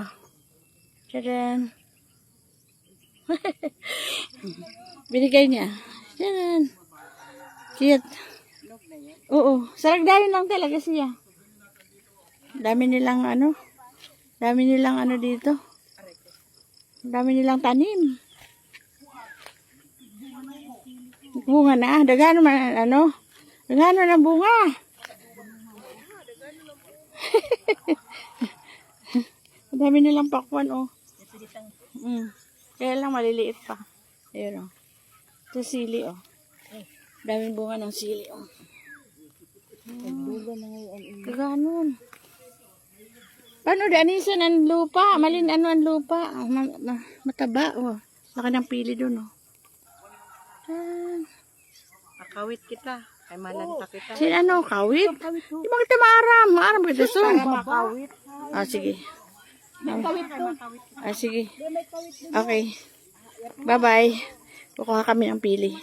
oh. Tadaan. Binigay niya. Tadaan. Cute. Oo. Saragdayon lang talaga siya. Dami nilang ano. Dami nilang ano dito. Dami nilang tanim. Bunga na. Dagano man ano. Dagano na bunga. Dami nilang pakwan oh. Kaya lang maliliit pa. Ayun oh. Ito sili oh. Daming bunga ng sili oh. Ganon. Paano danisan ang lupa? Malin ano ang lupa? Mataba oh. Laki ng pili dun oh. Akawit kita. Ay malanta kita. Sin ano? Kawit? Di ba kita maaram? Maaram kita son. Makawit. Ah sige. Ah sige. Okay. Bye bye. Kukuha kami ng pili.